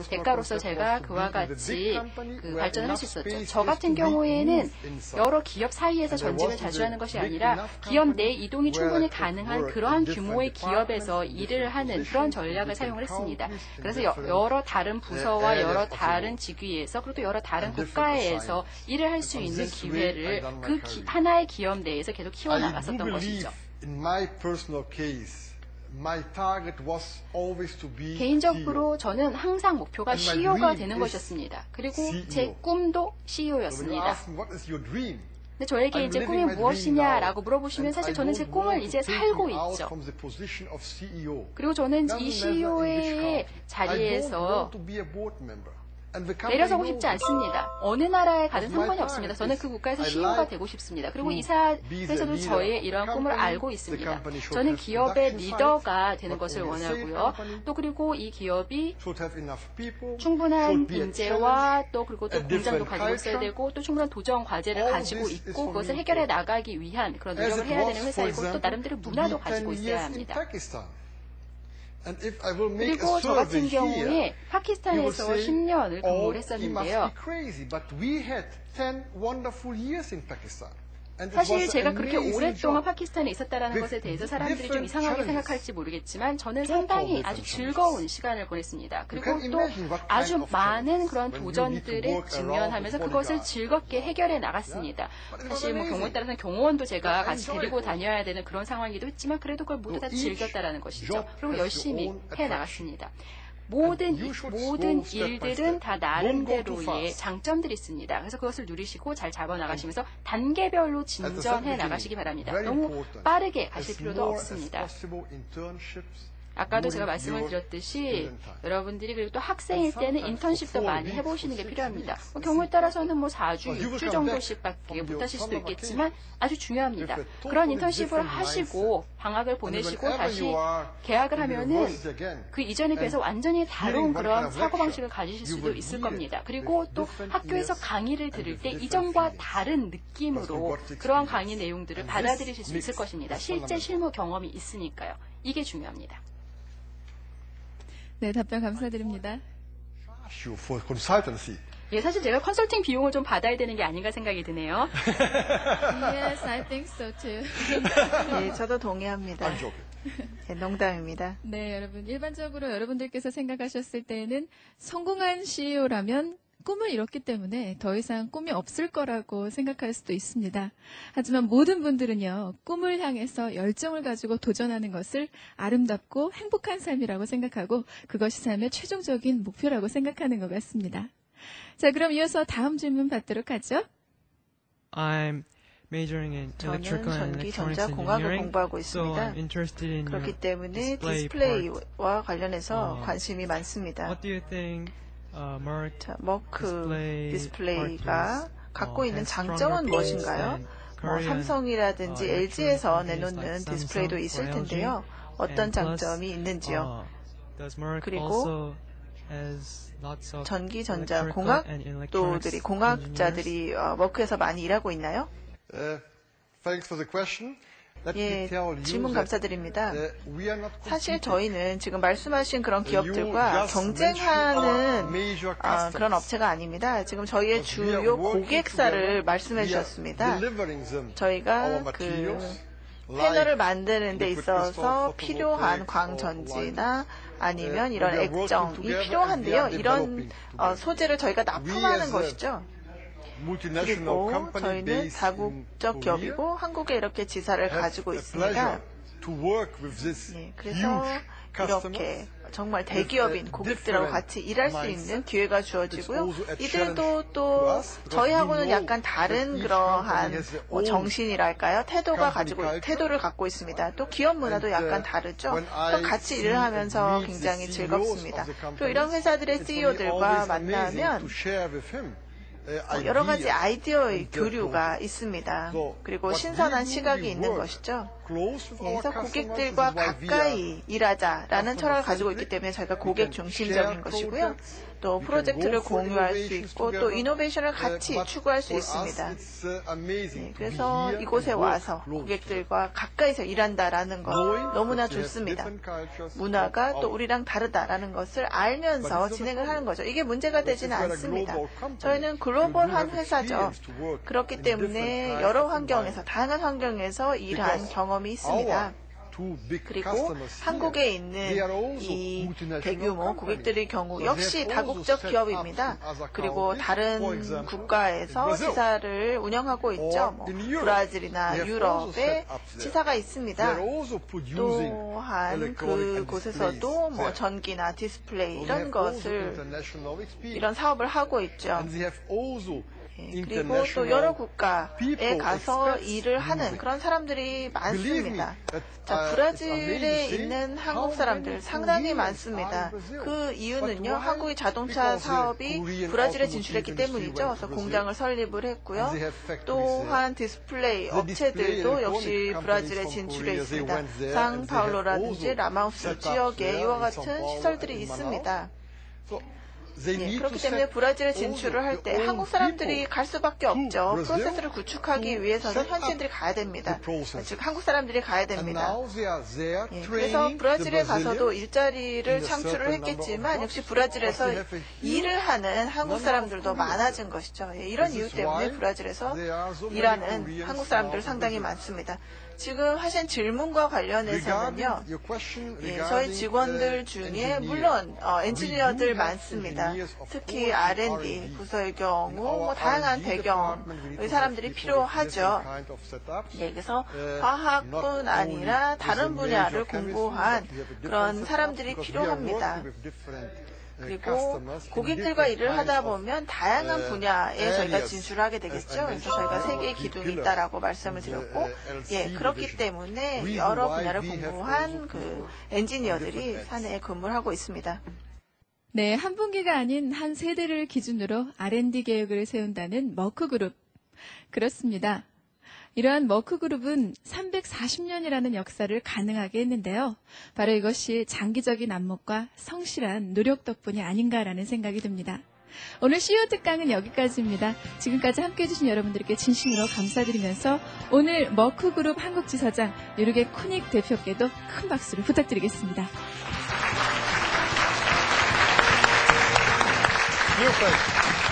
대가로서 제가 그와 같이 발전을 할 수 있었죠. 저 같은 경우에는 여러 기업 사이에서 전직을 자주 하는 것이 아니라 기업 내 이동이 충분히 가능한 그러한 규모의 기업에서 일을 하는 그런 전략을 사용을 했습니다. 그래서 여러 다른 부서와 여러 다른 직위에서 그리고 또 여러 다른 국가에서 일을 할 수 있는 기회를 그 하나의 기업 내에서 계속 키워나갔었던 것이죠. 개인적으로 저는 항상 목표가 CEO가 되는 것이었습니다. 그리고 제 꿈도 CEO였습니다. 근데 저에게 이제 꿈이 무엇이냐라고 물어보시면 사실 저는 제 꿈을 이제 살고 있죠. 그리고 저는 이 CEO의 자리에서 내려서고 싶지 않습니다. 어느 나라에 가든 상관이 없습니다. 저는 그 국가에서 CEO가 되고 싶습니다. 그리고 이사에서도 저의 이러한 꿈을 알고 있습니다. 저는 기업의 리더가 되는 것을 원하고요. 또 그리고 이 기업이 충분한 인재와 또 그리고 또 공장도 가지고 있어야 되고 또 충분한 도전 과제를 가지고 있고 그것을 해결해 나가기 위한 그런 노력을 해야 되는 회사이고 또 나름대로 문화도 가지고 있어야 합니다. 그리고 저 같은 경우에 파키스탄에서 10년을 근무를 했었는데요. 사실 제가 그렇게 오랫동안 파키스탄에 있었다는 것에 대해서 사람들이 좀 이상하게 생각할지 모르겠지만 저는 상당히 아주 즐거운 시간을 보냈습니다. 그리고 또 아주 많은 그런 도전들에 직면하면서 그것을 즐겁게 해결해 나갔습니다. 사실 뭐 경우에 따라서는 경호원도 제가 같이 데리고 다녀야 되는 그런 상황이기도 했지만 그래도 그걸 모두 다 즐겼다라는 것이죠. 그리고 열심히 해 나갔습니다. 모든 일들은 다 나름대로의 장점들이 있습니다. 그래서 그것을 누리시고 잘 잡아나가시면서 단계별로 진전해 나가시기 바랍니다. 너무 빠르게 가실 필요도 없습니다. 아까도 제가 말씀을 드렸듯이 여러분들이 그리고 또 학생일 때는 인턴십도 많이 해보시는 게 필요합니다. 경우에 따라서는 뭐 4주, 6주 정도씩밖에 못하실 수도 있겠지만 아주 중요합니다. 그런 인턴십을 하시고 방학을 보내시고 다시 개학을 하면은 그 이전에 비해서 완전히 다른 그런 사고방식을 가지실 수도 있을 겁니다. 그리고 또 학교에서 강의를 들을 때 이전과 다른 느낌으로 그러한 강의 내용들을 받아들이실 수 있을 것입니다. 실제 실무 경험이 있으니까요. 이게 중요합니다. 네, 답변 감사드립니다. 예, 사실 제가 컨설팅 비용을 좀 받아야 되는 게 아닌가 생각이 드네요. Yes, I think so too. 네, 저도 동의합니다. 네, 농담입니다. 네, 여러분 일반적으로 여러분들께서 생각하셨을 때는 성공한 CEO라면 꿈을 이뤘기 때문에 더 이상 꿈이 없을 거라고 생각할 수도 있습니다. 하지만 모든 분들은요, 꿈을 향해서 열정을 가지고 도전하는 것을 아름답고 행복한 삶이라고 생각하고 그것이 삶의 최종적인 목표라고 생각하는 것 같습니다. 자, 그럼 이어서 다음 질문 받도록 하죠. I'm majoring in electrical and 전기 electronics 전자공학을 engineering, 공부하고 so 있습니다. I'm interested in 그렇기 your 때문에 display part. 디스플레이와 관련해서 관심이 많습니다. What do you think Merck 자, 머크 디스플레이가 partners, 갖고 있는 has 장점은 stronger 무엇인가요? than Korean, 삼성이라든지 electronic LG에서 companies 내놓는 like 디스플레이도 Samsung 있을 or LG? 텐데요. 어떤 And plus, 장점이 있는지요? does Merck 그리고 also has lots of 전기 전자 electrical and electronics 공학도들이 공학자들이 머크에서 많이 일하고 있나요? Thanks for the question. 예, 질문 감사드립니다. 사실 저희는 지금 말씀하신 그런 기업들과 경쟁하는 그런 업체가 아닙니다. 지금 저희의 주요 고객사를 말씀해 주셨습니다. 저희가 그 패널을 만드는 데 있어서 필요한 광전지나 아니면 이런 액정이 필요한데요. 이런 소재를 저희가 납품하는 것이죠. 그리고 저희는 다국적 기업이고 한국에 이렇게 지사를 가지고 있습니다. 네, 그래서 이렇게 정말 대기업인 고객들하고 같이 일할 수 있는 기회가 주어지고요. 이들도 또 저희하고는 약간 다른 그러한 정신이랄까요? 태도를 갖고 있습니다. 또 기업 문화도 약간 다르죠. 또 같이 일을 하면서 굉장히 즐겁습니다. 그리고 이런 회사들의 CEO들과 만나면 여러 가지 아이디어의 교류가 있습니다. 그리고 신선한 시각이 있는 것이죠. 그래서 고객들과 가까이 일하자라는 철학을 가지고 있기 때문에 저희가 고객 중심적인 것이고요. 또 프로젝트를 공유할 수 있고 또 이노베이션을 같이 추구할 수 있습니다. 그래서 이곳에 와서 고객들과 가까이서 일한다라는 것 너무나 좋습니다. 문화가 또 우리랑 다르다라는 것을 알면서 진행을 하는 거죠. 이게 문제가 되지는 않습니다. 저희는 글로벌한 회사죠. 그렇기 때문에 여러 환경에서 다양한 환경에서 일한 경험이 있습니다. 그리고 한국에 있는 이 대규모 고객들의 경우 역시 다국적 기업입니다. 그리고 다른 국가에서 지사를 운영하고 있죠. 브라질이나 유럽에 지사가 있습니다. 또한 그곳에서도 전기나 디스플레이 이런 사업을 하고 있죠. 그리고 또 여러 국가에 가서 일을 하는 그런 사람들이 많습니다. 자, 브라질에 있는 한국 사람들 상당히 많습니다. 그 이유는요, 한국의 자동차 사업이 브라질에 진출했기 때문이죠. 그래서 공장을 설립을 했고요. 또한 디스플레이 업체들도 역시 브라질에 진출해 있습니다. 상파울로라든지 라마우스 지역에 이와 같은 시설들이 있습니다. 그렇기 때문에 브라질에 진출을 할 때 한국 사람들이 갈 수밖에 없죠. 프로세스를 구축하기 위해서는 현지인들이 가야 됩니다. 즉 한국 사람들이 가야 됩니다. 그래서 브라질에 가서도 일자리를 창출을 했겠지만 역시 브라질에서 일을 하는 한국 사람들도 많아진 것이죠. 이런 이유 때문에 브라질에서 일하는 한국 사람들 상당히 많습니다. 지금 하신 질문과 관련해서는요, 저희 직원들 중에 물론 엔지니어들 많습니다. 특히 R&D 부서의 경우 다양한 배경의 사람들이 필요하죠. 그래서 화학뿐 아니라 다른 분야를 공부한 그런 사람들이 필요합니다. 그리고 고객들과 일을 하다 보면 다양한 분야에 저희가 진출하게 되겠죠. 그래서 저희가 3개의 기둥이 있다라고 말씀을 드렸고, 그렇기 때문에 여러 분야를 공부한 그 엔지니어들이 사내에 근무를 하고 있습니다. 네, 한 분기가 아닌 한 세대를 기준으로 R&D 계획을 세운다는 머크그룹. 그렇습니다. 이러한 머크그룹은 340년이라는 역사를 가능하게 했는데요. 바로 이것이 장기적인 안목과 성실한 노력 덕분이 아닌가라는 생각이 듭니다. 오늘 CEO 특강은 여기까지입니다. 지금까지 함께해 주신 여러분들께 진심으로 감사드리면서 오늘 머크그룹 한국지사장 유르게 쿠닉 대표께도 큰 박수를 부탁드리겠습니다. Your pleasure.